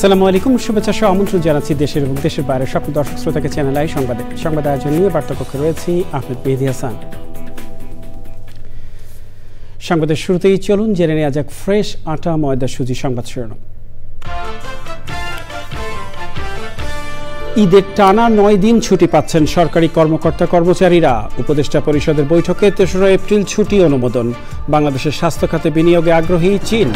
আসসালামু আলাইকুম, শুভেচ্ছা সহ আমন্ত্রণ জানাচ্ছি দেশের এবং দেশের বাইরের সকল দর্শক শ্রোতাকে চ্যানেল আই সংবাদ আয়োজন নিয়ে বার্তাকক্ষে রয়েছি আহমেদ মেহেদী হাসান। সংবাদের শুরুতেই চলুন জেনে নেওয়া যাক ফ্রেশ আটা ময়দা সুজি সংবাদ শিরোনাম। ঈদের টানা ৯ দিন ছুটি পাচ্ছেন সরকারি কর্মকর্তা কর্মচারীরা। উপদেষ্টা পরিষদের বৈঠকে ৩রা এপ্রিল ছুটি অনুমোদন। বাংলাদেশের স্বাস্থ্য খাতে বিনিয়োগে আগ্রহী চীন।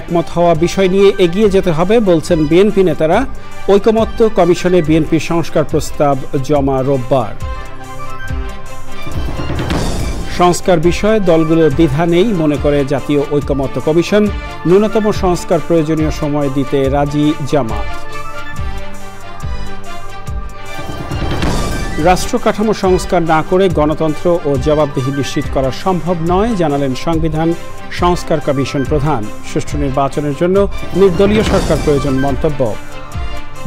একমত হওয়া বিষয় নিয়ে এগিয়ে যেতে হবে বলছেন বিএনপি নেতারা। ঐকমত্য কমিশনে বিএনপির সংস্কার প্রস্তাব জমা রোববার। সংস্কার বিষয়ে দলগুলোর দ্বিধা নেই মনে করে জাতীয় ঐকমত্য কমিশন। ন্যূনতম সংস্কার প্রয়োজনীয় সময় দিতে রাজি জামাত। রাষ্ট্র কাঠামো সংস্কার না করে গণতন্ত্র ও জবাবদিহি নিশ্চিত করা সম্ভব নয় জানালেন সংবিধান সংস্কার কমিশন প্রধান। সুষ্ঠু নির্বাচনের জন্য নির্দলীয় সরকার প্রয়োজন মন্তব্য।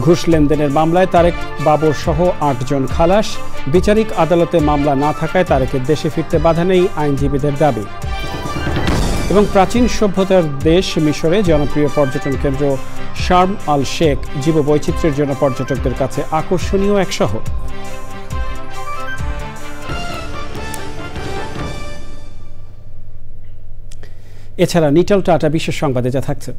ঘুষ লেনদেনের মামলায় তারেক বাবর সহ ৮ জন খালাস। বিচারিক আদালতে মামলা না থাকায় তারেকের দেশে ফিরতে বাধা নেই আইনজীবীদের দাবি। এবং প্রাচীন সভ্যতার দেশ মিশরে জনপ্রিয় পর্যটন কেন্দ্র শার্ম আল শেখ জীববৈচিত্র্যের জন্য পর্যটকদের কাছে আকর্ষণীয় এক শহর। এছাড়া নিটল টাটা বিশেষ সংবাদে যা থাকছে।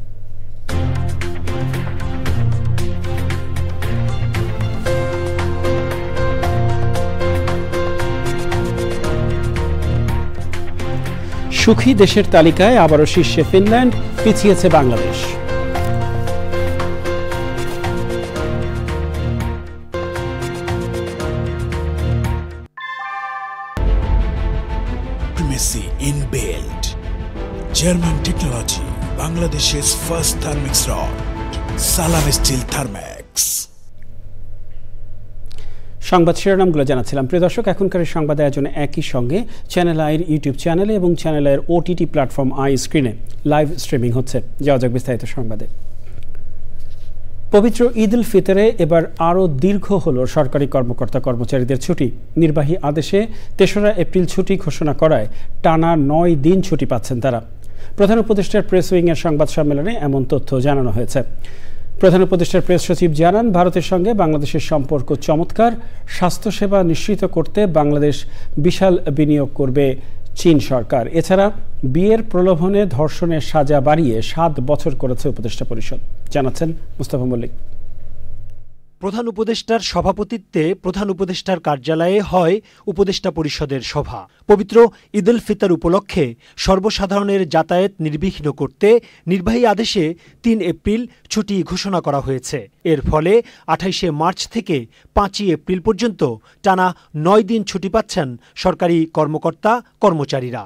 সুখী দেশের তালিকায় আবারও শীর্ষে ফিনল্যান্ড, পিছিয়েছে Bangladesh. Inbuilt German technology, Bangladesh's first thermix rod, Salam Steel Thermax. সংবাদ শিরোনামগুলো জানাচ্ছিলাম। প্রিয় দর্শক, এখনকার সংবাদ আয়োজনে একই সঙ্গে চ্যানেল আইয়ের ইউটিউব চ্যানেলে এবং চ্যানেল আইয়ের ওটিটি প্ল্যাটফর্ম আই স্ক্রিনে লাইভ স্ট্রিমিং হচ্ছে। যাওয়া যাক বিস্তারিত সংবাদে। পবিত্র ঈদ উল ফিতরে এবার আরও দীর্ঘ হল সরকারি কর্মকর্তা কর্মচারীদের ছুটি। নির্বাহী আদেশে ৩রা এপ্রিল ছুটি ঘোষণা করায় টানা ৯ দিন ছুটি পাচ্ছেন তারা। প্রধান উপদেষ্টার প্রেস উইংয়ের সংবাদ সম্মেলনে এমন তথ্য জানানো হয়েছে। প্রধান উপদেষ্টার প্রেস সচিব জানান, ভারতের সঙ্গে বাংলাদেশের সম্পর্ক চমৎকার। স্বাস্থ্যসেবা নিশ্চিত করতে বাংলাদেশ বিশাল বিনিয়োগ করবে চীন সরকার। এছাড়া বিয়ের প্রলোভনে ধর্ষণের সাজা বাড়িয়ে ৭ বছর করেছে উপদেষ্টা পরিষদ, জানাচ্ছেন মুস্তাফা মল্লিক। প্রধান উপদেষ্টার সভাপতিত্বে প্রধান উপদেষ্টার কার্যালয়ে হয় উপদেষ্টা পরিষদের সভা। পবিত্র ঈদ উল ফিতর উপলক্ষে সর্বসাধারণের যাতায়াত নির্বিঘ্ন করতে নির্বাহী আদেশে ৩ এপ্রিল ছুটি ঘোষণা করা হয়েছে। এর ফলে ২৮শে মার্চ থেকে ৫ই এপ্রিল পর্যন্ত টানা ৯ দিন ছুটি পাচ্ছেন সরকারি কর্মকর্তা কর্মচারীরা।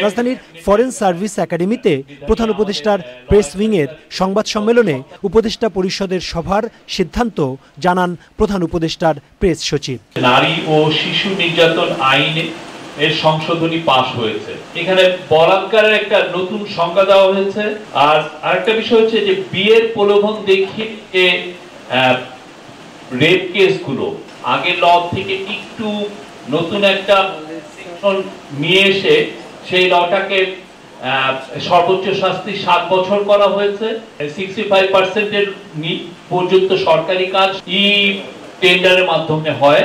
রাজধানীর ফরেন সার্ভিস একাডেমিতে প্রধান উপদেষ্টার প্রেস উইংয়ের সংবাদ সম্মেলনে উপদেষ্টা পরিষদের সভার সিদ্ধান্ত জানান প্রধান উপদেষ্টার প্রেস সচিব। নারী ও শিশু নির্যাতন আইনে এর সংশোধনী পাশ হয়েছে। এখানে বলাৎকারের একটা নতুন সংজ্ঞা দেওয়া হয়েছে। আর আরেকটা বিষয় হচ্ছে যে বিয়ের প্রলোভন দেখিয়ে রেপ কেসগুলো আগের ল থেকে একটু নতুন একটা নিয়ে এসে সেই লটাকে সর্বোচ্চ শাস্তি ৭ বছর করা হয়েছে। 65% পর্যন্ত সরকারি কাজ ই টেন্ডারের মাধ্যমে হয়,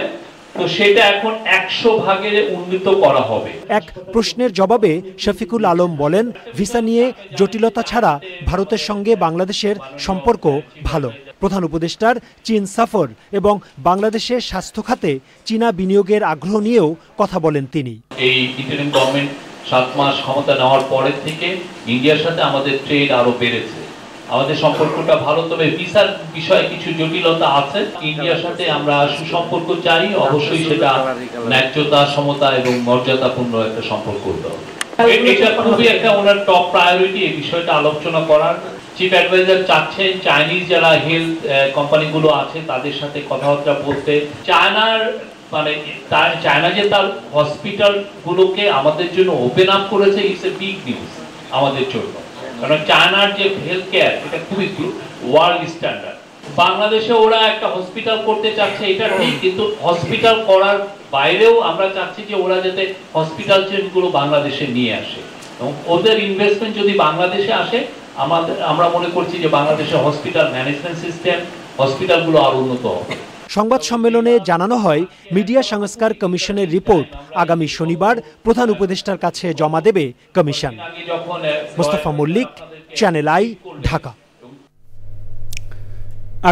তো সেটা এখন ১০০ ভাগে উন্নীত করা হবে। এক প্রশ্নের জবাবে শফিকুল আলম বলেন, ভিসা নিয়ে জটিলতা ছাড়া ভারতের সঙ্গে বাংলাদেশের সম্পর্ক ভালো। প্রধান উপদেষ্টার চীন সফর এবং বাংলাদেশের স্বাস্থ্য খাতে চীনা বিনিয়োগের আগ্রহ নিয়েও কথা বলেন তিনি। এই ইন্টারিম গভর্নমেন্ট ৭ মাস ক্ষমতা নেওয়ার পরের থেকে ইন্ডিয়ার সাথে আমাদের ট্রেড আরো বেড়েছে। আমাদের সম্পর্কটা ভালো, তবে ভিসার বিষয়ে কিছু জটিলতা আছে। ইন্ডিয়ার সাথে আমরা সুসম্পর্ক চাই, অবশ্যই সেটা ন্যায্যতা, সমতা এবং মর্যাদাপূর্ণ একটা সম্পর্ক হতে হবে। এটা খুবই একটা ওনার টপ প্রায়োরিটি, এই বিষয়টা আলোচনা করার। চিফ অ্যাডভাইজার চাচ্ছেন চাইনিজ যারা হেলথ কোম্পানিগুলো আছে তাদের সাথে কথাবার্তা বলতে। চায়না যে তার হসপিটাল গুলোকে আমাদের জন্য ওপেন আপ করেছে, ইটস এ বিগ নিউজ আমাদের জন্য। কারণ চায়নার যে হেলথ কেয়ার এটা খুবই ওয়ার্ল্ড স্ট্যান্ডার্ড। বাংলাদেশে ওরা একটা হসপিটাল করতে চাচ্ছে, এটা ঠিক, কিন্তু হসপিটাল করার বাইরেও আমরা চাচ্ছি যে ওরা যাতে হসপিটাল চেনগুলো বাংলাদেশে নিয়ে আসে এবং ওদের ইনভেস্টমেন্ট যদি বাংলাদেশে আসে আমরা মনে করছি যে বাংলাদেশের হসপিটাল ম্যানেজমেন্ট সিস্টেম, হসপিটালগুলো আরো উন্নত হবে। সংবাদ সম্মেলনে জানানো হয়, মিডিয়া সংস্কার কমিশনের রিপোর্ট আগামী শনিবার প্রধান উপদেষ্টার কাছে জমা দেবে কমিশন। Mostafa Mallik, channel I, Dhaka.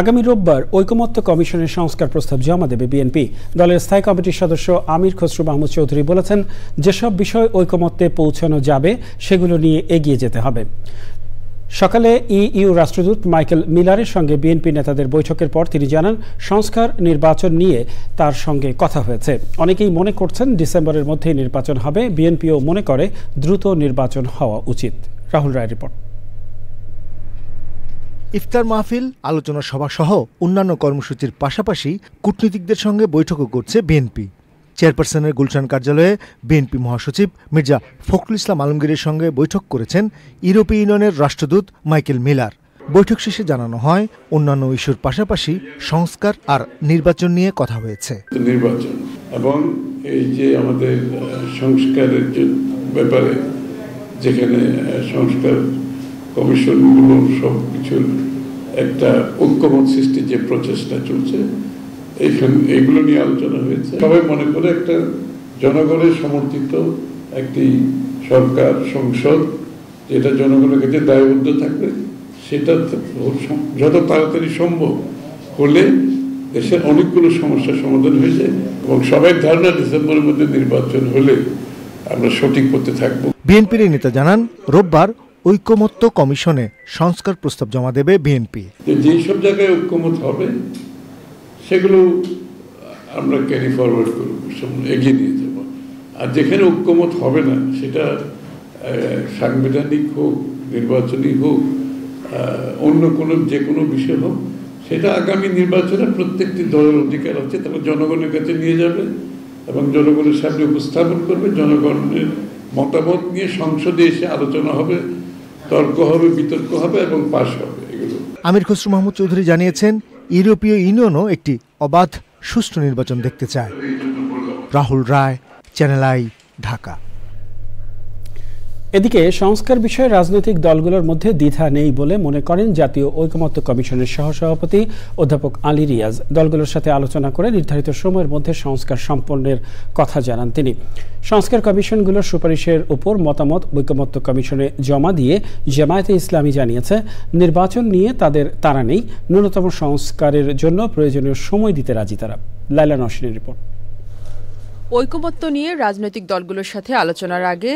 আগামী রোববার ঐকমত্য কমিশনের সংস্কার প্রস্তাব জমা দেবে বিএনপি। দলের স্থায়ী কমিটির সদস্য আমির খসরু মাহমুদ চৌধুরী বলেছেন, যেসব বিষয় ঐকমত্যে পৌঁছানো যাবে সেগুলো নিয়ে এগিয়ে যেতে হবে। সকালে ইইউ রাষ্ট্রদূত মাইকেল মিলারের সঙ্গে বিএনপি নেতাদের বৈঠকের পর তিনি জানান, সংস্কার নির্বাচন নিয়ে তার সঙ্গে কথা হয়েছে। অনেকেই মনে করছেন ডিসেম্বরের মধ্যেই নির্বাচন হবে, বিএনপিও মনে করে দ্রুত নির্বাচন হওয়া উচিত। রাহুল রায় রিপোর্ট। ইফতার মাহফিল, আলোচনা সভা সহ অন্যান্য কর্মসূচির পাশাপাশি কূটনীতিকদের সঙ্গে বৈঠকও করছে বিএনপি। চেয়ারপারসনের গুলশান কার্যালয়ে বিএনপি মহাসচিব মির্জা ফখরুল ইসলাম আলমগীরের সঙ্গে বৈঠক করেছেন ইউরোপীয় ইউনিয়নের রাষ্ট্রদূত মাইকেল মিলার। বৈঠক শেষে জানানো হয়, অন্যান্য ইস্যুর পাশাপাশি সংস্কার আর নির্বাচন নিয়ে কথা হয়েছে। নির্বাচন এবং এই যে আমাদের সংস্কারের ব্যাপারে, যেখানে সংস্কার কমিশনগুলো সব কিছুর একটা ঐক্যমত সৃষ্টির যে প্রচেষ্টা চলছে, এগুলো নিয়ে আলোচনা হয়েছে। সবাই মনে করে একটা জনগণের সমর্থিত একটি সরকার, সংসদ, যেটা জনগণের কাছে দায়বদ্ধ থাকবে, সেটা যত তাড়াতাড়ি সম্ভব হলে দেশের অনেকগুলো সমস্যার সমাধান হয়েছে এবং সবাই ধারণা ডিসেম্বরের মধ্যে নির্বাচন হলে আমরা সঠিক পথে থাকবো। বিএনপির নেতা জানান, রোববার ঐকমত্য কমিশনে সংস্কার প্রস্তাব জমা দেবে বিএনপি। যেই সব জায়গায় ঐকমত হবে সেগুলো আমরা ক্যারি ফরওয়ার্ড করব, এগিয়ে নিয়ে যাব। আর যেখানে ঐকমত হবে না, সেটা সাংবিধানিক হোক, নির্বাচনী হোক, অন্য কোনো যে কোনো বিষয় হোক, সেটা আগামী নির্বাচনে প্রত্যেকটি দলের অধিকার আছে। তারা জনগণের কাছে নিয়ে যাবে এবং জনগণের সামনে উপস্থাপন করবে। জনগণের মতামত নিয়ে সংসদে এসে আলোচনা হবে, তর্ক হবে, বিতর্ক হবে এবং পাশ হবে। এগুলো আমির খসরু মাহমুদ চৌধুরী জানিয়েছেন, ইউরোপীয় ইউনিয়নও একটি অবাধ সুষ্ঠু নির্বাচন দেখতে চায়। রাহুল রায়, চ্যানেল আই, ঢাকা। এদিকে সংস্কার বিষয়ে রাজনৈতিক দলগুলোর মধ্যে দ্বিধা নেই বলে মনে করেন জাতীয় ঐকমত্য কমিশনের সহসভাপতি অধ্যাপক আলী রিয়াজ। দলগুলোর সাথে আলোচনা করে নির্ধারিত সময়ের মধ্যে সংস্কার সম্পন্নের কথা জানান তিনি। সংস্কার কমিশনগুলোর সুপারিশের উপর মতামত ঐকমত্য কমিশনে জমা দিয়ে জামায়াতে ইসলামী জানিয়েছে, নির্বাচন নিয়ে তাদের তাড়া নেই, ন্যূনতম সংস্কারের জন্য প্রয়োজনীয় সময় দিতে রাজি তারা। লাইলা নওশিনের রিপোর্ট। ঐকমত্য নিয়ে রাজনৈতিক দলগুলোর সাথে আলোচনার আগে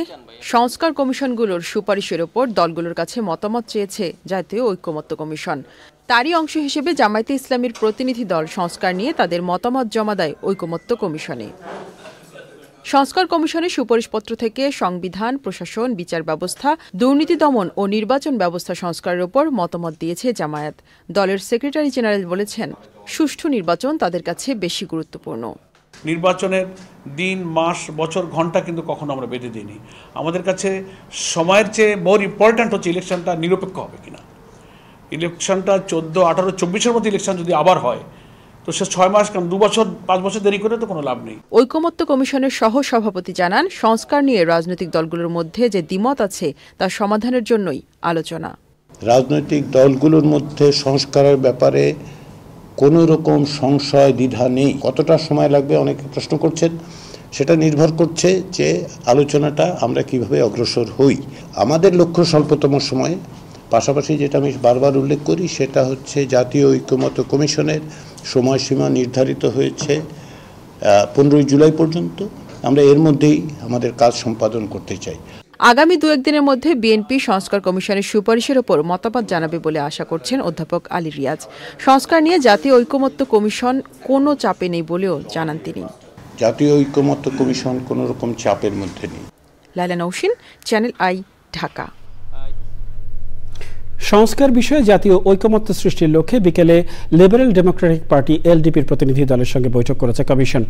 সংস্কার কমিশনগুলোর সুপারিশের ওপর দলগুলোর কাছে মতামত চেয়েছে জাতীয় ঐকমত্য কমিশন। তারই অংশ হিসেবে জামায়াতে ইসলামীর প্রতিনিধি দল সংস্কার নিয়ে তাদের মতামত জমা দেয় ঐকমত্য কমিশনে। সংস্কার কমিশনের সুপারিশপত্র থেকে সংবিধান, প্রশাসন, বিচার ব্যবস্থা, দুর্নীতি দমন ও নির্বাচন ব্যবস্থা সংস্কারের ওপর মতামত দিয়েছে জামায়াত। দলের সেক্রেটারি জেনারেল বলেছেন, সুষ্ঠু নির্বাচন তাদের কাছে বেশি গুরুত্বপূর্ণ। নির্বাচনের দিন, মাস, বছর, ঘন্টা কিন্তু কখনো আমরা বেঁধে দিইনি। আমাদের কাছে সময়ের চেয়ে মোর ইম্পর্ট্যান্ট হচ্ছে ইলেকশনটা নিরপেক্ষ হবে কিনা। ইলেকশনটা 14, 18, 24-এর মধ্যে ইলেকশন যদি আবার হয়, তো সে 6 মাস, 2 বছর, 5 বছর দেরি করে তো কোনো লাভ নেই। ঐকমত্য কমিশনের সহ সভাপতি জানান, সংস্কার নিয়ে রাজনৈতিক দলগুলোর মধ্যে যে দ্বিমত আছে তার সমাধানের জন্যই আলোচনা। রাজনৈতিক দলগুলোর মধ্যে সংস্কারের ব্যাপারে কোনো রকম সংশয়, দ্বিধা নেই। কতটা সময় লাগবে অনেকে প্রশ্ন করছেন, সেটা নির্ভর করছে যে আলোচনাটা আমরা কিভাবে অগ্রসর হই। আমাদের লক্ষ্য স্বল্পতম সময়ে, পাশাপাশি যেটা আমি বারবার উল্লেখ করি সেটা হচ্ছে জাতীয় ঐকমত্য কমিশনের সময়সীমা নির্ধারিত হয়েছে 15 জুলাই পর্যন্ত। আমরা এর মধ্যেই আমাদের কাজ সম্পাদন করতে চাই। আগামী 2-1 দিনের মধ্যে বিএনপি সংস্কার কমিশনের সুপারিশের ওপর মতামত জানাবে বলে আশা করছেন অধ্যাপক আলী রিয়াজ। সংস্কার নিয়ে জাতীয় ঐকমত্য কমিশন কোনো চাপে নেই বলেও জানান তিনি। জাতীয় ঐকমত্য কমিশন কোনো রকম চাপের মধ্যে নেই। লাইলা নওশিন, চ্যানেল আই, ঢাকা। সংস্কার বিষয়ে জাতীয় ঐকমত্য সৃষ্টির লক্ষ্যে বিকেলে লিবারেল ডেমোক্রেটিক পার্টি এলডিপির প্রতিনিধি দলের সঙ্গে বৈঠক করেছে কমিশন।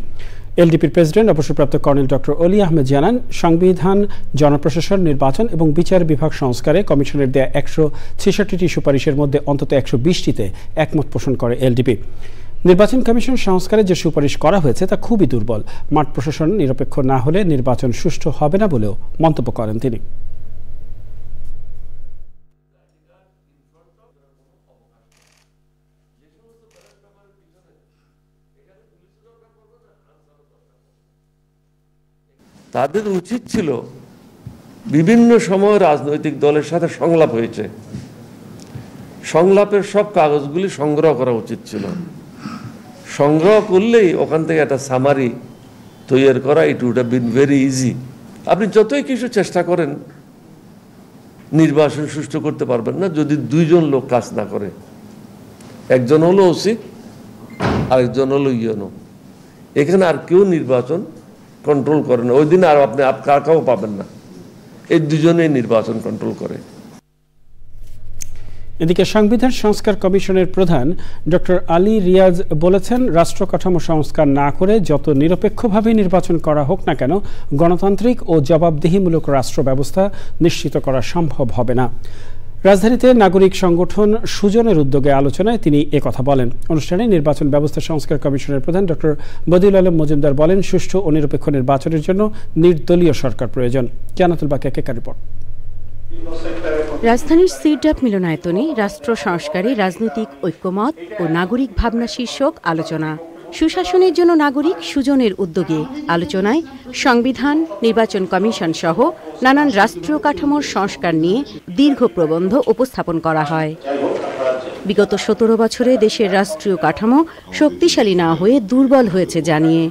এলডিপির প্রেসিডেন্ট অবসরপ্রাপ্ত কর্নেল ডক্টর অলি আহমেদ জানান, সংবিধান, জনপ্রশাসন, নির্বাচন এবং বিচার বিভাগ সংস্কারে কমিশনের দেয়া 166টি সুপারিশের মধ্যে অন্তত 120টিতে একমত পোষণ করে এলডিপি। নির্বাচন কমিশন সংস্কারে যে সুপারিশ করা হয়েছে তা খুবই দুর্বল। মাঠ প্রশাসন নিরপেক্ষ না হলে নির্বাচন সুষ্ঠু হবে না বলেও মন্তব্য করেন তিনি। তাদের উচিত ছিল, বিভিন্ন সময় রাজনৈতিক দলের সাথে সংলাপ হয়েছে, সংলাপের সব কাগজগুলি সংগ্রহ করা উচিত ছিল। সংগ্রহ করলেই ওখান থেকে একটা সামারি তৈরি করা, it would have been very easy. আপনি যতই কিছু চেষ্টা করেন নির্বাচন সুষ্ঠু করতে পারবেন না যদি দুইজন লোক কাজ না করে। একজন হলো ওসি, আরেকজন হলো ইউএনও। এখানে আর কেউ নির্বাচন কন্ট্রোল করে না। ওই দিন আর আপনি কাউকে পাবেন না, এই দুজনেই নির্বাচন কন্ট্রোল করে। এদিকে সংবিধান সংস্কার কমিশনের প্রধান ডক্টর আলী রিয়াজ বলেছেন, রাষ্ট্র কাঠামো সংস্কার না করে যত নিরপেক্ষভাবে নির্বাচন করা হোক না কেন গণতান্ত্রিক ও জবাবদিহিমূলক রাষ্ট্র ব্যবস্থা নিশ্চিত করা সম্ভব হবে না। রাজধানীতে নাগরিক সংগঠন সুজনের উদ্যোগে আলোচনায় তিনি একথা বলেন। অনুষ্ঠানে নির্বাচন ব্যবস্থা সংস্কার কমিশনের প্রধান ডক্টর বদিউল আলম মজুমদার বলেন, সুষ্ঠু ও নিরপেক্ষ নির্বাচনের জন্য নির্দলীয় সরকার প্রয়োজন। জান্নাতুল বাকিয়া কেকা রিপোর্ট। রাজধানীর সিডাপ মিলনায়তনে রাষ্ট্র সংস্কারে রাজনৈতিক ঐক্যমত ও নাগরিক ভাবনা শীর্ষক আলোচনা। সুশাসনের জন্য নাগরিক সুজনের উদ্যোগে আলোচনায় সংবিধান, নির্বাচন কমিশন সহ নানান রাষ্ট্রীয় কাঠামোর সংস্কার নিয়ে দীর্ঘ প্রবন্ধ উপস্থাপন করা হয়। বিগত 17 বছরে দেশের রাষ্ট্রীয় কাঠামো শক্তিশালী না হয়ে দুর্বল হয়েছে জানিয়ে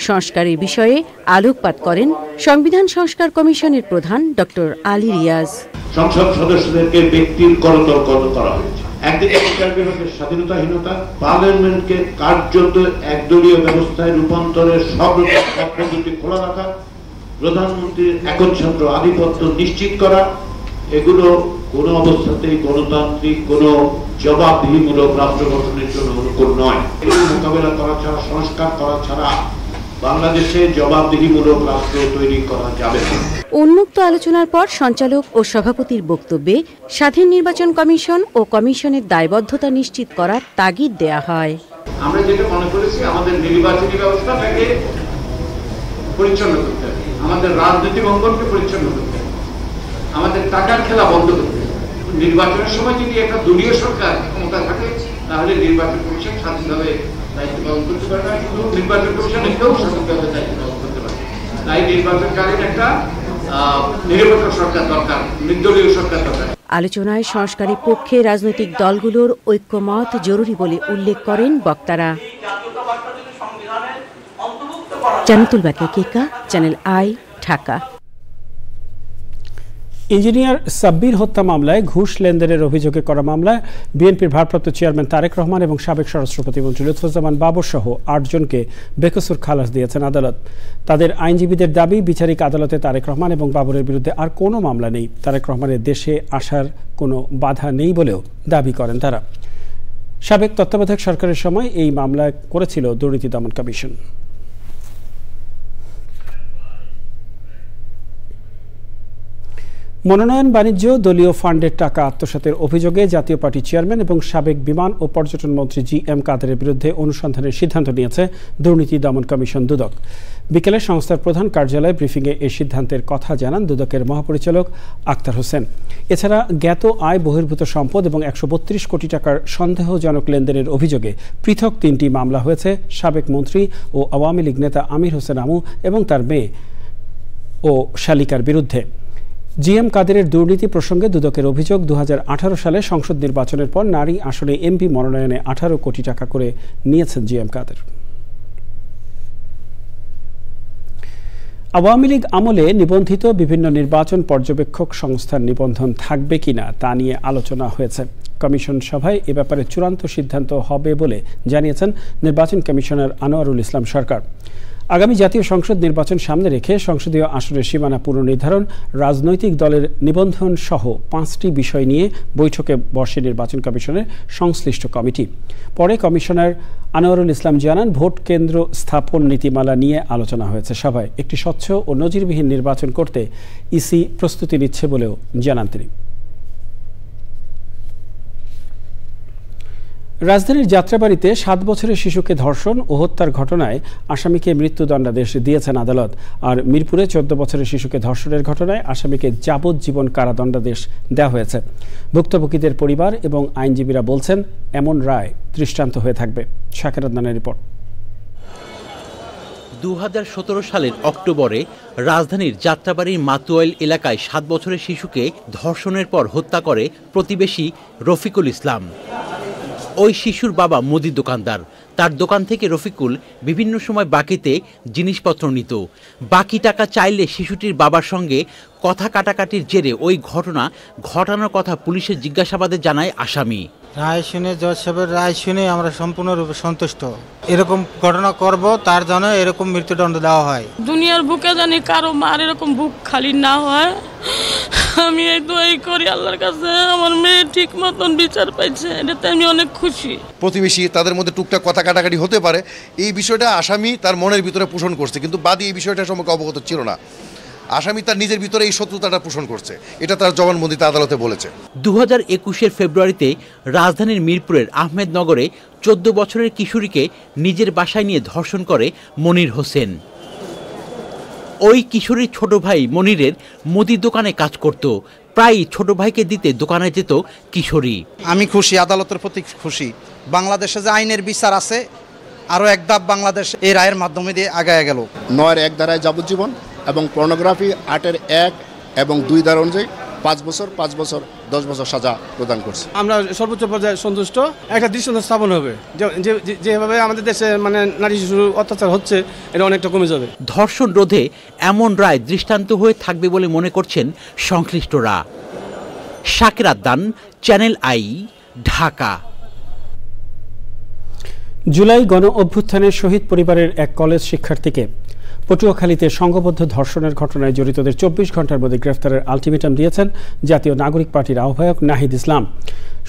সংস্কারের বিষয়ে আলোকপাত করেন সংবিধান সংস্কার কমিশনের প্রধান ডক্টর আলী রিয়াজ। সংসদ সদস্যদেরকে ব্যক্তির করতল করা হয়েছে। একদিকে বিচার বিভাগের স্বাধীনতাহীনতা, পার্লামেন্টকে কার্যত একদলীয় ব্যবস্থায় রূপান্তরের সব পদ্ধতি খোলা রাখা, প্রধানমন্ত্রীর একচ্ছত্র আধিপত্য নিশ্চিত করা, এগুলো কোনো অবস্থাতেই গণতান্ত্রিক কোনো জবাবদিহিমূলক রাষ্ট্র গঠনের জন্য অনুকূল নয়। এগুলো মোকাবেলা করা ছাড়া, সংস্কার করা ছাড়া বাংলাদেশে জবাবদিহিমূলক রাষ্ট্র তৈরি করা যাবে না। উন্মুক্ত আলোচনার পর সঞ্চালক ও সভাপতির বক্তব্যে স্বাধীন নির্বাচন কমিশন ও কমিশনের দায়বদ্ধতা নিশ্চিত করার তাগিদ দেয়া হয়। আমরা যেটা মনে করেছি, আমাদের নির্বাচনী ব্যবস্থাটাকে পরিচ্ছন্ন করতে হবে, আমাদের রাজনৈতিক অঙ্গনকে পরিচ্ছন্ন করতে হবে, আমাদের টাকার খেলা বন্ধ করতে হবে। নির্বাচনের সময় যদি একটা দলীয় সরকার ক্ষমতা থাকে তাহলে নির্বাচন কমিশন স্বাধীনভাবে দায়িত্ব পালন করতে পারে না, শুধু নির্বাচন কমিশনে কেউ স্বাধীনভাবে দায়িত্ব পালন করতে পারে। তাই নির্বাচনকালীন একটা নিরপেক্ষ সরকার দরকার, নির্দলীয় সরকার দরকার। আলোচনায় সংস্কারের পক্ষে রাজনৈতিক দলগুলোর ঐক্যমত জরুরি বলে উল্লেখ করেন বক্তারা। Jannatul Bakiya Keka, channel I, Dhaka. Engineer Sabbir হত্যা মামলায় ঘুষ লেনদেনের অভিযোগে করা মামলায় বিএনপির ভারপ্রাপ্ত চেয়ারম্যান তারেক রহমান এবং সাবেক স্বরাষ্ট্র প্রতিমন্ত্রী লুৎফুজ্জামান বাবর সহ 8 জনকে বেকসুর খালাস দিয়েছেন আদালত। তাদের আইনজীবীদের দাবি, বিচারিক আদালতে তারেক রহমান এবং বাবরের বিরুদ্ধে আর কোনো মামলা নেই। তারেক রহমানের দেশে আসার কোনো বাধা নেই বলেও দাবি করেন তারা। সাবেক তত্ত্বাবধায়ক সরকারের সময় এই মামলা করেছিল দুর্নীতি দমন কমিশন। মনোনয়ন বাণিজ্য, দলীয় ফান্ডের টাকা আত্মসাতের অভিযোগে জাতীয় পার্টি চেয়ারম্যান এবং সাবেক বিমান ও পর্যটন মন্ত্রী জি.এম. কাদেরের বিরুদ্ধে অনুসন্ধানের সিদ্ধান্ত নিয়েছে দুর্নীতি দমন কমিশন দুদক। বিকেলে সংস্থার প্রধান কার্যালয়ে ব্রিফিংয়ে এই সিদ্ধান্তের কথা জানান দুদকের মহাপরিচালক আক্তার হোসেন। এছাড়া জ্ঞাত আয় বহির্ভূত সম্পদ এবং 132 কোটি টাকার সন্দেহজনক লেনদেনের অভিযোগে পৃথক 3টি মামলা হয়েছে সাবেক মন্ত্রী ও আওয়ামী লীগ নেতা আমির হোসেন আমু এবং তার মেয়ে ও শালিকার বিরুদ্ধে। জি.এম. কাদেরের দুর্নীতি প্রসঙ্গে দুদকের অভিযোগ, 2018 সালে সংসদ নির্বাচনের পর নারী আসনে এমপি মনোনয়নে 18 কোটি টাকা করে নিয়েছেন জি.এম. কাদের। আওয়ামী লীগ আমলে নিবন্ধিত বিভিন্ন নির্বাচন পর্যবেক্ষক সংস্থার নিবন্ধন থাকবে কিনা তা নিয়ে আলোচনা হয়েছে। কমিশন সভায় এ ব্যাপারে চূড়ান্ত সিদ্ধান্ত হবে বলে জানিয়েছেন নির্বাচন কমিশনার আনোয়ারুল ইসলাম সরকার। আগামী জাতীয় সংসদ নির্বাচন সামনে রেখে সংসদীয় আসনের সীমানা পুনর্নির্ধারণ, রাজনৈতিক দলের নিবন্ধন সহ 5টি বিষয় নিয়ে বৈঠকে বসে নির্বাচন কমিশনের সংশ্লিষ্ট কমিটি। পরে কমিশনার আনোয়ারুল ইসলাম জানান, ভোট কেন্দ্র স্থাপন নীতিমালা নিয়ে আলোচনা হয়েছে সভায়। একটি স্বচ্ছ ও নজিরবিহীন নির্বাচন করতে ইসি প্রস্তুতি নিচ্ছে বলেও জানান তিনি। রাজধানীর যাত্রাবাড়িতে 7 বছরের শিশুকে ধর্ষণ ও হত্যার ঘটনায় আসামিকে মৃত্যুদণ্ডাদেশ দিয়েছেন আদালত। আর মিরপুরে 14 বছরের শিশুকে ধর্ষণের ঘটনায় আসামিকে যাবজ্জীবন কারাদণ্ডাদেশ দেওয়া হয়েছে। ভুক্তভোগীদের পরিবার এবং আইনজীবীরা বলছেন, এমন রায় দৃষ্টান্ত হয়ে থাকবে। শাকের আদনানের রিপোর্ট। 2017 সালের অক্টোবরে রাজধানীর যাত্রাবাড়ির মাতুয়াইল এলাকায় 7 বছরের শিশুকে ধর্ষণের পর হত্যা করে প্রতিবেশী রফিকুল ইসলাম। ওই শিশুর বাবা মুদি দোকানদার। তার দোকান থেকে রফিকুল বিভিন্ন সময় বাকিতে জিনিসপত্র নিত। বাকি টাকা চাইলে শিশুটির বাবার সঙ্গে কথা কাটাকাটির জেরে ওই ঘটনা ঘটানোর কথা পুলিশের জিজ্ঞাসাবাদে জানায় আসামি। রায় শুনে, জজ সাহেবের রায় শুনে আমরা সম্পূর্ণরূপে সন্তুষ্ট। এরকম ঘটনা করব তার জন্য এরকম মৃত্যুদণ্ড দেওয়া হয়। দুনিয়ার বুকে জানি কারো মার এরকম বুক খালি না হয়। আমি এই দোয়াই করি আল্লাহর কাছে আমার মেয়ে ঠিক মতন বিচার পাইছে, এটাতে আমি অনেক খুশি। প্রতিবেশী তাদের মধ্যে টুকটাক কথা কাটাকাটি হতে পারে, এই বিষয়টা আসামি তার মনের ভিতরে পোষণ করছে, কিন্তু বাদী এই বিষয়টা সম্পর্কে অবগত ছিল না। আসামি তার নিজের ভিতরে এই শত্রুতাটা পোষণ করছে, এটা তার জবানবন্দিতে আদালতে বলেছে। 2021 ফেব্রুয়ারিতে রাজধানীর মিরপুরের আহমেদনগরে 14 বছরের কিশোরীকে নিজের বাসায় নিয়ে ধর্ষণ করে মনির হোসেন। ওই কিশোরীর ছোট ভাই মনিরের মুদির দোকানে কাজ করত। প্রায় ছোট ভাইকে দিতে দোকানে যেত কিশোরী। আমি খুশি, আদালতের প্রতি খুশি। বাংলাদেশে যে আইনের বিচার আছে, আরও এক ধাপ বাংলাদেশ এই রায়ের মাধ্যমে দিয়ে আগায় গেল। 9-এর 1 ধারায় যাবজ্জীবন এবং পর্নোগ্রাফি 8-এর 1 এবং 2 ধারা অনুযায়ী 5 বছর 10 বছর সাজা প্রদান করছে। আমরা সর্বোচ্চ পর্যায়ে সন্তুষ্ট। একটা দৃষ্টান্ত স্থাপন হবে, যেভাবে আমাদের দেশে মানে নারী শিশুর অত্যাচার হচ্ছে, এটা অনেকটা কমে যাবে। ধর্ষণ রোধে এমন রায় দৃষ্টান্ত হয়ে থাকবে বলে মনে করছেন সংশ্লিষ্টরা। Shakir Addan, channel I, Dhaka. জুলাই গণ অভ্যুত্থানের শহীদ পরিবারের এক কলেজ শিক্ষার্থীকে পটুয়াখালীতে সংঘবদ্ধ ধর্ষণের ঘটনায় জড়িতদের 24 ঘন্টার মধ্যে গ্রেফতারের আলটিমেটাম দিয়েছেন জাতীয় নাগরিক পার্টির আহ্বায়ক নাহিদ ইসলাম।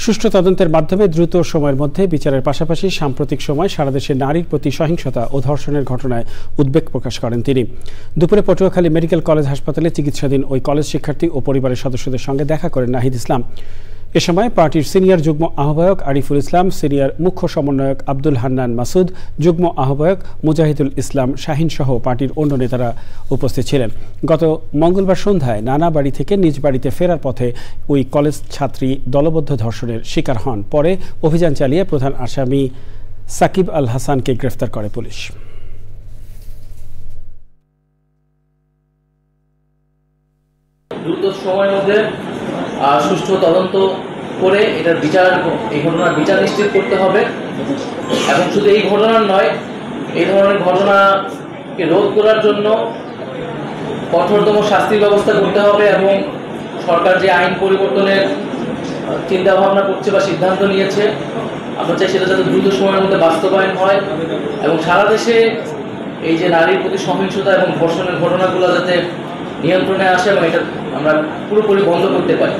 সুষ্ঠু তদন্তের মাধ্যমে দ্রুত সময়ের মধ্যে বিচারের পাশাপাশি সাম্প্রতিক সময় সারা দেশে নারীর প্রতি সহিংসতা ও ধর্ষণের ঘটনায় উদ্বেগ প্রকাশ করেন তিনি। দুপুরে পটুয়াখালী মেডিকেল কলেজ হাসপাতালে চিকিৎসাধীন ওই কলেজ শিক্ষার্থী ও পরিবারের সদস্যদের সঙ্গে দেখা করেন নাহিদ ইসলাম। এ সময় পার্টির সিনিয়র যুগ্ম আহ্বায়ক আরিফুল ইসলাম, সিনিয়র মুখ্য সমন্বয়ক আব্দুল হান্নান মাসুদ, যুগ্ম আহ্বায়ক মুজাহিদুল ইসলাম শাহিন সহ পার্টির অন্য নেতারা উপস্থিত ছিলেন। গত মঙ্গলবার সন্ধ্যায় নানা বাড়ি থেকে নিজ বাড়িতে ফেরার পথে ওই কলেজ ছাত্রী দলবদ্ধ ধর্ষণের শিকার হন। পরে অভিযান চালিয়ে প্রধান আসামি সাকিব আল হাসানকে গ্রেফতার করে পুলিশ। দ্রুত সময়ের মধ্যে সুষ্ঠু তদন্ত করে এটার বিচার, এই ঘটনার বিচার নিশ্চিত করতে হবে। এবং শুধু এই ঘটনার নয়, এই ধরনের ঘটনাকে রোধ করার জন্য কঠোরতম শাস্তির ব্যবস্থা করতে হবে। এবং সরকার যে আইন পরিবর্তনের চিন্তা ভাবনা করছে বা সিদ্ধান্ত নিয়েছে, আমরা চাই সেটা যাতে দ্রুত সময়ের মধ্যে বাস্তবায়ন হয় এবং সারা দেশে এই যে নারীর প্রতি সহিংসতা এবং ধর্ষণের ঘটনাগুলো যাতে নিয়ন্ত্রণে আসে এবং এটা আমরা পুরোপুরি বন্ধ করতে পারি।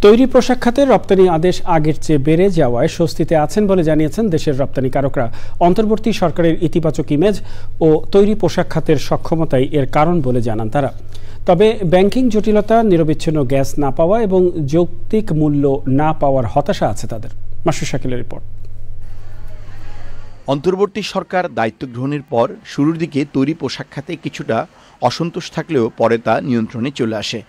তৈরি পোশাক খাতের রপ্তানি আদেশ আগের চেয়ে বেড়ে যাওয়ায় স্বস্তিতে আছেন বলে জানিয়েছেন দেশের রপ্তানিকারকরা। অন্তর্বর্তী সরকারের ইতিবাচক ইমেজ ও তৈরি পোশাক খাতের সক্ষমতাই এর কারণ বলে জানান তারা। তবে ব্যাংকিং জটিলতা, নিরবিচ্ছিন্ন গ্যাস না পাওয়া এবং যৌক্তিক মূল্য না পাওয়ার হতাশা আছে তাদের। মাসুদ শাকিলের রিপোর্ট। অন্তর্বর্তী সরকার দায়িত্ব গ্রহণের পর শুরুর দিকে তৈরি পোশাক খাতে কিছুটা অসন্তোষ থাকলেও পরে তা নিয়ন্ত্রণে চলে আসে।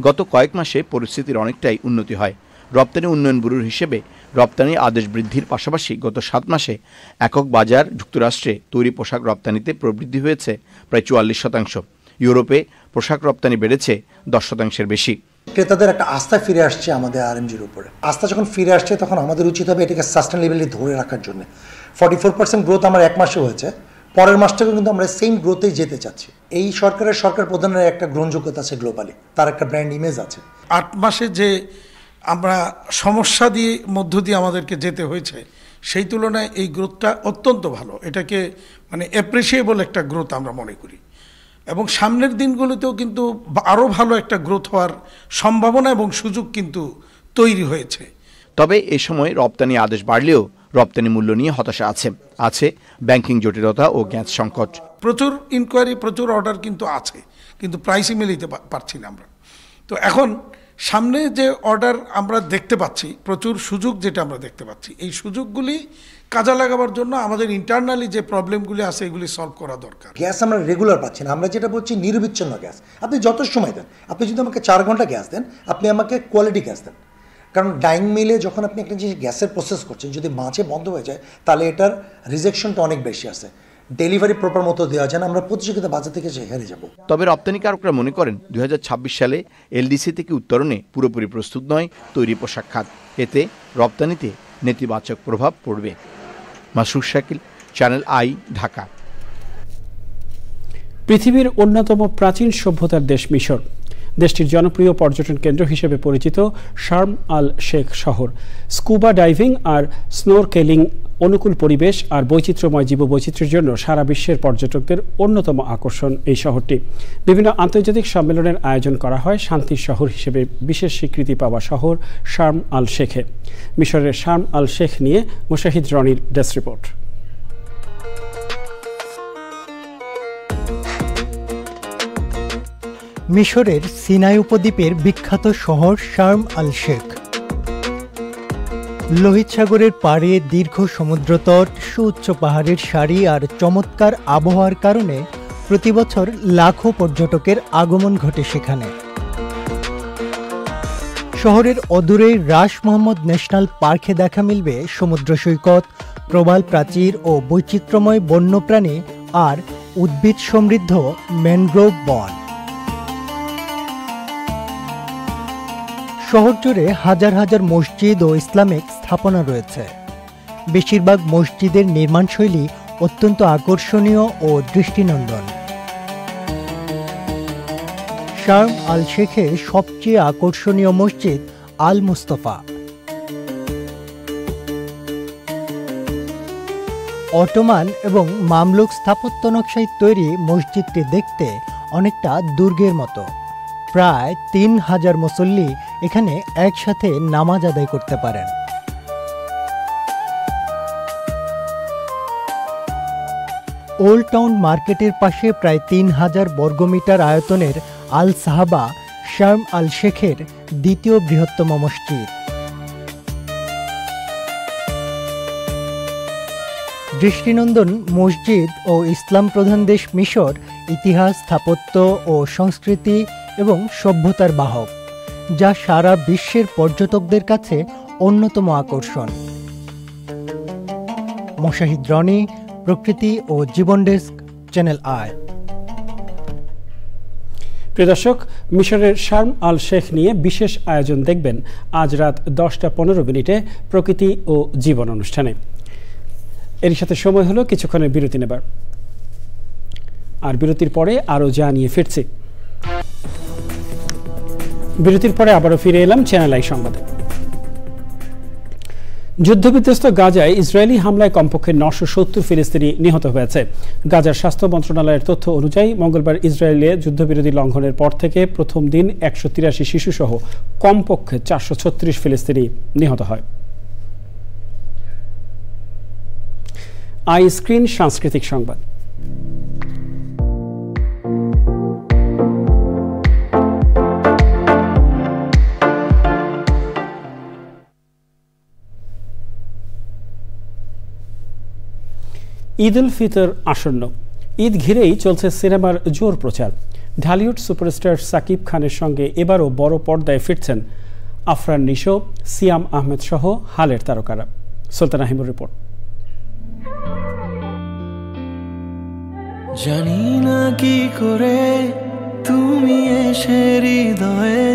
গত কয়েক মাসে পরিস্থিতির অনেকটাই উন্নতি হয়। রপ্তানি উন্নয়ন ব্যুরোর হিসেবে রপ্তানি আদেশ বৃদ্ধির পাশাপাশি গত 7 মাসে একক বাজার যুক্তরাষ্ট্রে তৈরি পোশাক রপ্তানিতে প্রবৃদ্ধি হয়েছে প্রায় 44%। ইউরোপে পোশাক রপ্তানি বেড়েছে 10%-এর বেশি। ক্রেতাদের একটা আস্থা ফিরে আসছে আমাদের আরএমজির উপরে। আস্থা যখন ফিরে আসছে তখন আমাদের উচিত হবে এটাকে সাস্টেনেবলি ধরে রাখার জন্য। 44% গ্রোথ আমার এক মাসে হয়েছে, পরের মাসটাকেও কিন্তু আমরা সেম গ্রোথেই যেতে চাচ্ছি। এই সরকার প্রধানের একটা গ্রহণযোগ্যতা আছে গ্লোবালি, তার একটা ব্র্যান্ড ইমেজ আছে। 8 মাসে যে আমরা সমস্যা দিয়ে মধ্য দিয়ে আমাদেরকে যেতে হয়েছে, সেই তুলনায় এই গ্রোথটা অত্যন্ত ভালো। এটাকে মানে অ্যাপ্রিসিয়েবল একটা গ্রোথ আমরা মনে করি এবং সামনের দিনগুলোতেও কিন্তু আরও ভালো একটা গ্রোথ হওয়ার সম্ভাবনা এবং সুযোগ কিন্তু তৈরি হয়েছে। তবে এ সময় রপ্তানি আদেশ বাড়লেও রপ্তানি মূল্য নিয়ে হতাশা আছে ব্যাংকিং জটিলতা ও গ্যাস সংকট। প্রচুর ইনকোয়ারি, প্রচুর অর্ডার কিন্তু আছে, কিন্তু প্রাইসই মিলিতে পারছি না আমরা। তো এখন সামনে যে অর্ডার আমরা দেখতে পাচ্ছি, প্রচুর সুযোগ যেটা আমরা দেখতে পাচ্ছি, এই সুযোগগুলি কাজে লাগাবার জন্য আমাদের ইন্টারনালি যে প্রবলেমগুলি আছে এগুলি সলভ করা দরকার। গ্যাস আমরা রেগুলার পাচ্ছি না, আমরা যেটা বলছি নিরবিচ্ছিন্ন গ্যাস। আপনি যত সময় দেন, আপনি যদি আমাকে 4 ঘন্টা গ্যাস দেন, আপনি আমাকে কোয়ালিটি গ্যাস দেন। কারণ ডাইং মিলে যখন আপনি একটা জিনিস গ্যাসের প্রসেস করছেন, যদি মাঝে বন্ধ হয়ে যায় তাহলে এটার রিজেকশনটা অনেক বেশি আছে, ডেলিভারি প্রপার মতো দেওয়া যায় না, আমরা প্রতিযোগিতা বাজার থেকে হেরে যাব। তবে রপ্তানিকারকরা মনে করেন 2026 সালে এলডিসি থেকে উত্তরণে পুরোপুরি প্রস্তুত নয় তৈরি পোশাক খাত, এতে রপ্তানিতে নেতিবাচক প্রভাব পড়বে। Masrur Shakil, channel I, Dhaka. পৃথিবীর অন্যতম প্রাচীন সভ্যতার দেশ মিশর। দেশটির জনপ্রিয় পর্যটন কেন্দ্র হিসেবে পরিচিত শার্ম আল শেখ শহর। স্কুবা ডাইভিং আর স্নোরকেলিং, অনুকূল পরিবেশ আর বৈচিত্র্যময় জীববৈচিত্র্যের জন্য সারা বিশ্বের পর্যটকদের অন্যতম আকর্ষণ এই শহরটি। বিভিন্ন আন্তর্জাতিক সম্মেলনের আয়োজন করা হয় শান্তির শহর হিসেবে বিশেষ স্বীকৃতি পাওয়া শহর শার্ম আল শেখে। মিশরের শার্ম আল শেখ নিয়ে মুশাহিদ রনির ডেস্ক রিপোর্ট। মিশরের সিনাই উপদ্বীপের বিখ্যাত শহর শার্ম আল শেখ। লোহিত সাগরের পাড়ে দীর্ঘ সমুদ্রতট, সুউচ্চ পাহাড়ের সারি আর চমৎকার আবহাওয়ার কারণে প্রতিবছর লাখো পর্যটকের আগমন ঘটে সেখানে। শহরের অদূরেই রাস মোহাম্মদ ন্যাশনাল পার্কে দেখা মিলবে সমুদ্র সৈকত, প্রবাল প্রাচীর ও বৈচিত্র্যময় বন্যপ্রাণী আর উদ্ভিদ সমৃদ্ধ ম্যানগ্রোভ বন। শহর জুড়ে হাজার হাজার মসজিদ ও ইসলামিক স্থাপনা রয়েছে। বেশিরভাগ মসজিদের নির্মাণশৈলী অত্যন্ত আকর্ষণীয় ও দৃষ্টিনন্দন। শার্ম আল শেখের সবচেয়ে আকর্ষণীয় মসজিদ আল মুস্তফা। অটোমান এবং মামলুক স্থাপত্য নকশায় তৈরি মসজিদটি দেখতে অনেকটা দুর্গের মতো। প্রায় 3000 মুসল্লি এখানে একসাথে নামাজ আদায় করতে পারেন। ওল্ড টাউন মার্কেটের পাশে প্রায় 3000 বর্গমিটার আয়তনের আল সাহাবা শার্ম আল শেখের দ্বিতীয় বৃহত্তম মসজিদ। দৃষ্টিনন্দন মসজিদ ও ইসলাম প্রধান দেশ মিশর ইতিহাস, স্থাপত্য ও সংস্কৃতি এবং সভ্যতার বাহক, যা সারা বিশ্বের পর্যটকদের কাছে অন্যতম আকর্ষণ। মুশাহিদ রনি, প্রকৃতি ও জীবন ডেস্ক, চ্যানেল আই। প্রিয় দর্শক, মিশরের শার্ম আল শেখ নিয়ে বিশেষ আয়োজন দেখবেন আজ রাত 10:15 প্রকৃতি ও জীবন অনুষ্ঠানে। এর সাথে সময় হলো কিছুক্ষণের বিরতি নেবার, আর বিরতির পরে আরও জানিয়ে ফিরছি। বিরতির পরে আবারও ফিরে এলাম চ্যানেল আই সংবাদে। যুদ্ধবিধ্বস্ত গাজায় ইসরায়েলি হামলায় কমপক্ষে 970 ফিলিস্তিনি নিহত হয়েছে। গাজার স্বাস্থ্য মন্ত্রণালয়ের তথ্য অনুযায়ী মঙ্গলবার ইসরায়েলে যুদ্ধবিরতি লঙ্ঘনের পর থেকে প্রথম দিন 183 শিশুসহ কমপক্ষে 436 ফিলিস্তিনি নিহত হয়। আই স্ক্রিন সাংস্কৃতিক সংবাদ। ঈদ উল ফিতর আসন্ন। ঈদ ঘিরেই চলছে সিনেমার জোর প্রচার। ঢালিউড সুপারস্টার সাকিব খানের সঙ্গে এবারও বড় পর্দায় ফিরছেন আফরান নিশো, সিয়াম আহমেদ সহ হালের তারকারা। সুলতান আহিমুর রিপোর্ট। জানি না কি করে তুমি এসে হৃদয়ে।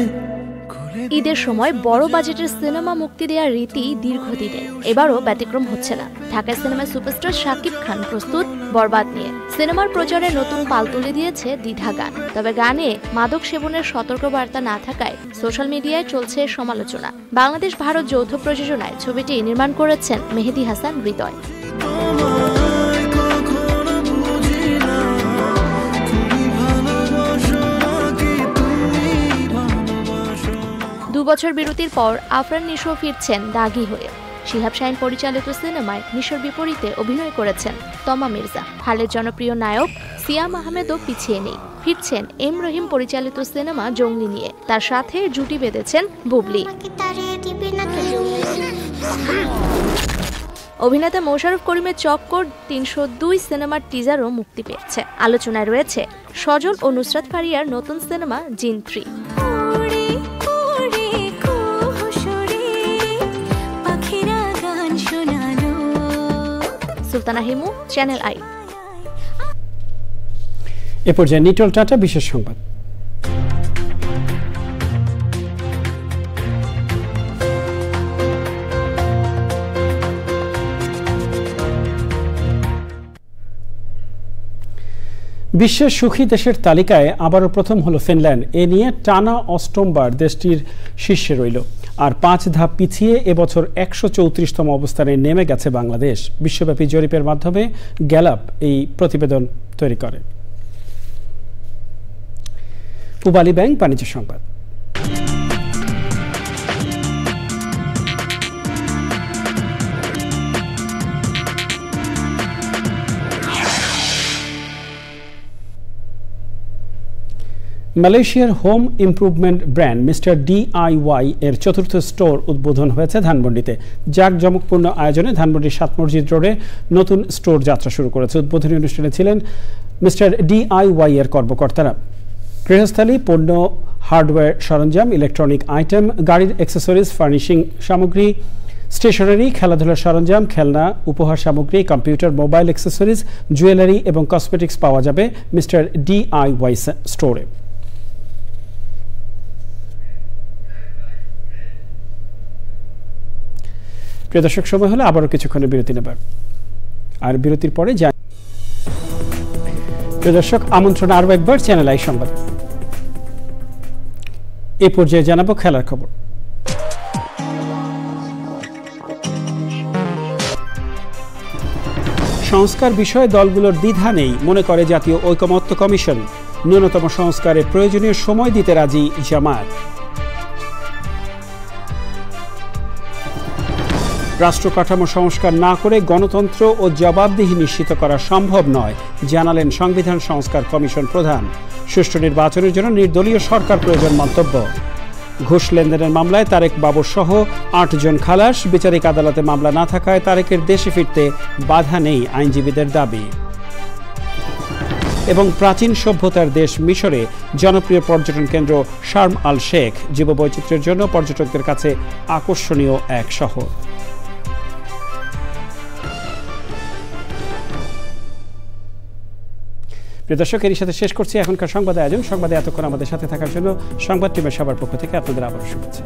ঈদের সময় বড় বাজেটের সিনেমা মুক্তি দেওয়ার রীতি দীর্ঘদিনের, এবারও ব্যতিক্রম হচ্ছে না। ঢাকায় সিনেমার সুপারস্টার সাকিব খান প্রস্তুত বরবাদ নিয়ে। সিনেমার প্রচারে নতুন পাল তুলে দিয়েছে দ্বিধা গান। তবে গানে মাদক সেবনের সতর্কবার্তা না থাকায় সোশ্যাল মিডিয়ায় চলছে সমালোচনা। বাংলাদেশ ভারত যৌথ প্রযোজনায় ছবিটি নির্মাণ করেছেন মেহেদী হাসান হৃদয়। 2 বছর বিরতির পর আফরান নিশো ফিরছেন দাগি হয়ে। শিহাব শাহীন পরিচালিত সিনেমায় নিশোর বিপরীতে অভিনয় করেছেন তমা মির্জা। হালের জনপ্রিয় নায়ক সিয়াম আহমেদও পিছিয়ে নেই, ফিরছেন এম রহিম পরিচালিত সিনেমা জঙ্গলি নিয়ে। তার সাথে জুটি বেঁধেছেন বুবলি। অভিনেতা মোশাররফ করিমের চক্কর 302 সিনেমার টিজারও মুক্তি পেয়েছে। আলোচনায় রয়েছে সজল ও নুসরাত ফারিয়ার নতুন cinema Jinn 3। Sultana Himu, channel I. এ পর্যায়ে নিটল টাটা বিশেষ সংবাদ। বিশ্বের সুখী দেশের তালিকায় আবারও প্রথম হলো ফিনল্যান্ড। এ নিয়ে টানা অষ্টমবার দেশটির শীর্ষে রইল। আর 5 ধাপ পিছিয়ে এবছর 134তম অবস্থানে নেমে গেছে বাংলাদেশ। বিশ্বব্যাপী জরিপের মাধ্যমে গ্যালাপ এই প্রতিবেদন তৈরি করে। পূবালী ব্যাংক বাণিজ্য সংবাদ। মালয়েশিয়ার home improvement brand mister DIY এর 4র্থ স্টোর উদ্বোধন হয়েছে ধানমন্ডিতে। জাঁকজমকপূর্ণ আয়োজনে ধানমন্ডির 7 মসজিদ রোডে নতুন স্টোর যাত্রা শুরু করেছে। উদ্বোধনী অনুষ্ঠানে ছিলেন মিস্টার DIY এর কর্মকর্তারা। গৃহস্থালী পণ্য, হার্ডওয়্যার সরঞ্জাম, ইলেকট্রনিক আইটেম, গাড়ির অ্যাক্সেসরিজ, ফার্নিশিং সামগ্রী, স্টেশনারি, খেলাধুলার সরঞ্জাম, খেলনা, উপহার সামগ্রী, কম্পিউটার, মোবাইল অ্যাক্সেসরিজ, জুয়েলারি এবং কসমেটিক্স পাওয়া যাবে মিস্টার DIY স্টোরে। প্রিয় দর্শক, সময় হলে আবারও কিছুক্ষণের বিরতি নেবার, আর বিরতির পরে প্রিয় দর্শক আমন্ত্রণ আরও একবার চ্যানেল আই সংবাদ। এই পর্যায়ে জানাবো খেলার খবর। সংস্কার বিষয়ে দলগুলোর দ্বিধা নেই মনে করে জাতীয় ঐকমত্য কমিশন। ন্যূনতম সংস্কারে প্রয়োজনীয় সময় দিতে রাজি জামায়াত। রাষ্ট্র কাঠামো সংস্কার না করে গণতন্ত্র ও জবাবদিহি নিশ্চিত করা সম্ভব নয় জানালেন সংবিধান সংস্কার কমিশন প্রধান। সুষ্ঠু নির্বাচনের জন্য নির্দলীয় সরকার প্রয়োজন মন্তব্য। ঘুষ লেনদেনের মামলায় তারেক বাবর সহ 8 জন খালাস। বিচারিক আদালতে মামলা না থাকায় তারেকের দেশে ফিরতে বাধা নেই আইনজীবীদের দাবি। এবং প্রাচীন সভ্যতার দেশ মিশরে জনপ্রিয় পর্যটন কেন্দ্র শার্ম আল শেখ জীববৈচিত্র্যের জন্য পর্যটকদের কাছে আকর্ষণীয় এক শহর। প্রিয় দর্শক, এর সাথে শেষ করছি এখনকার সংবাদ আয়োজন। সংবাদে এতক্ষণ আমাদের সাথে থাকার জন্য সংবাদ টিমের সবার পক্ষ থেকে আপনাদের আবারও শুভেচ্ছা।